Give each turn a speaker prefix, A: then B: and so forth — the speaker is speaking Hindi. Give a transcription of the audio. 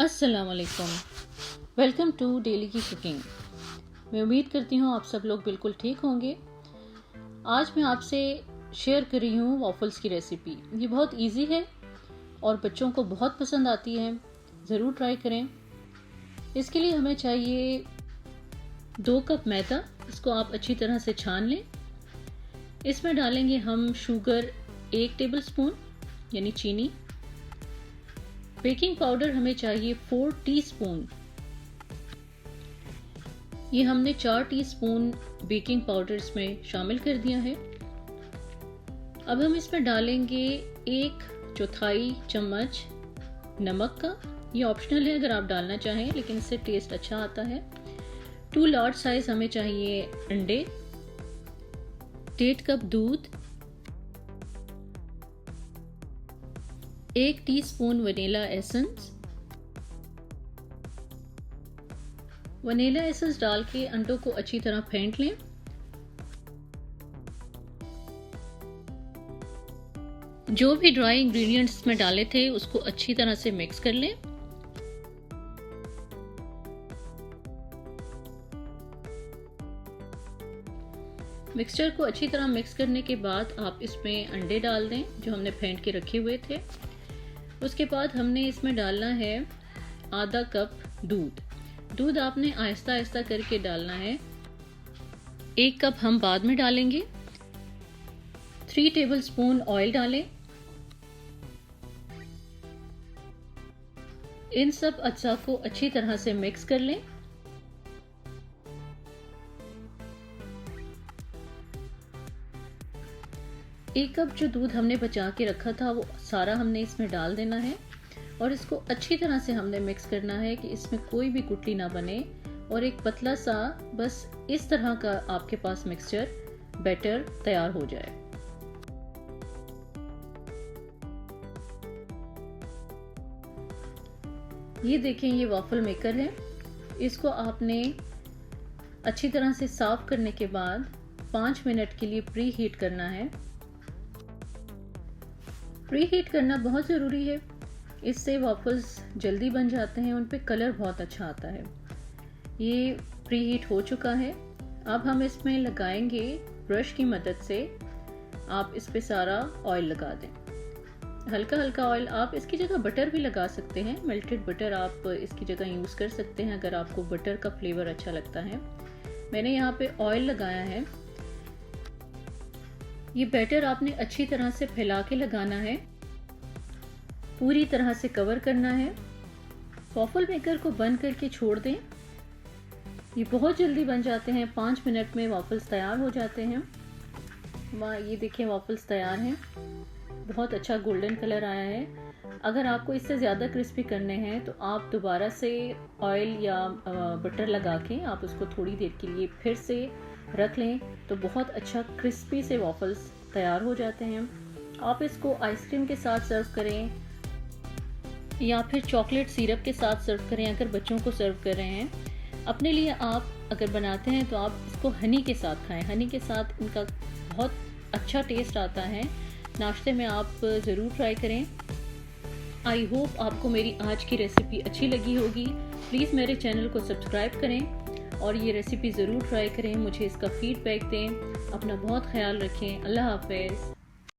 A: अस्सलाम वालेकुम। वेलकम टू डेली की कुकिंग। मैं उम्मीद करती हूँ आप सब लोग बिल्कुल ठीक होंगे। आज मैं आपसे शेयर कर रही हूँ वॉफल्स की रेसिपी। ये बहुत इजी है और बच्चों को बहुत पसंद आती है। ज़रूर ट्राई करें। इसके लिए हमें चाहिए 2 कप मैदा। इसको आप अच्छी तरह से छान लें। इसमें डालेंगे हम शुगर 1 टेबलस्पून यानी चीनी। बेकिंग पाउडर हमें चाहिए 4 टीस्पून। ये हमने 4 टीस्पून बेकिंग पाउडर इसमें शामिल कर दिया है। अब हम इसमें डालेंगे 1/4 चम्मच नमक का। ये ऑप्शनल है अगर आप डालना चाहें, लेकिन इससे टेस्ट अच्छा आता है। 2 लार्ज साइज हमें चाहिए अंडे, 1.5 कप दूध, 1 teaspoon vanilla essence. Vanilla essence डाल के अंडों को अच्छी तरह फेंट लें। जो भी ड्राई इंग्रेडिएंट्स में डाले थे उसको अच्छी तरह से मिक्स कर लें। मिक्सचर को अच्छी तरह मिक्स करने के बाद आप इसमें अंडे डाल दें जो हमने फेंट के रखे हुए थे। उसके बाद हमने इसमें डालना है आधा कप दूध। दूध आपने आहिस्ता आहिस्ता करके डालना है। 1 कप हम बाद में डालेंगे। 3 टेबलस्पून ऑयल डालें। इन सब अज्जा को अच्छी तरह से मिक्स कर लें। एक कप जो दूध हमने बचा के रखा था वो सारा हमने इसमें डाल देना है और इसको अच्छी तरह से हमने मिक्स करना है कि इसमें कोई भी गुठली ना बने और एक पतला सा बस इस तरह का आपके पास मिक्सचर बैटर तैयार हो जाए। ये देखें, ये वॉफल मेकर है। इसको आपने अच्छी तरह से साफ करने के बाद 5 मिनट के लिए प्री हीट करना है। प्री हीट करना बहुत ज़रूरी है। इससे वॉफल्स जल्दी बन जाते हैं, उन पे कलर बहुत अच्छा आता है। ये प्री हीट हो चुका है। अब हम इसमें लगाएंगे ब्रश की मदद से। आप इस पे सारा ऑयल लगा दें, हल्का हल्का ऑयल। आप इसकी जगह बटर भी लगा सकते हैं। मेल्टेड बटर आप इसकी जगह यूज़ कर सकते हैं अगर आपको बटर का फ्लेवर अच्छा लगता है। मैंने यहाँ पे ऑयल लगाया है। ये बैटर आपने अच्छी तरह से फैला के लगाना है, पूरी तरह से कवर करना है। वॉफल मेकर को बंद करके छोड़ दें। ये बहुत जल्दी बन जाते हैं, 5 मिनट में वॉफल्स तैयार हो जाते हैं। ये देखें, वॉफल्स तैयार हैं। बहुत अच्छा गोल्डन कलर आया है। अगर आपको इससे ज़्यादा क्रिस्पी करने हैं तो आप दोबारा से ऑयल या बटर लगा के आप उसको थोड़ी देर के लिए फिर से रख लें तो बहुत अच्छा क्रिस्पी से वॉफल्स तैयार हो जाते हैं। आप इसको आइसक्रीम के साथ सर्व करें या फिर चॉकलेट सिरप के साथ सर्व करें अगर बच्चों को सर्व कर रहे हैं। अपने लिए आप अगर बनाते हैं तो आप इसको हनी के साथ खाएं। हनी के साथ इनका बहुत अच्छा टेस्ट आता है। नाश्ते में आप ज़रूर ट्राई करें। आई होप आपको मेरी आज की रेसिपी अच्छी लगी होगी। प्लीज़ मेरे चैनल को सब्सक्राइब करें और ये रेसिपी ज़रूर ट्राई करें। मुझे इसका फीडबैक दें। अपना बहुत ख्याल रखें। अल्लाह हाफ़िज़।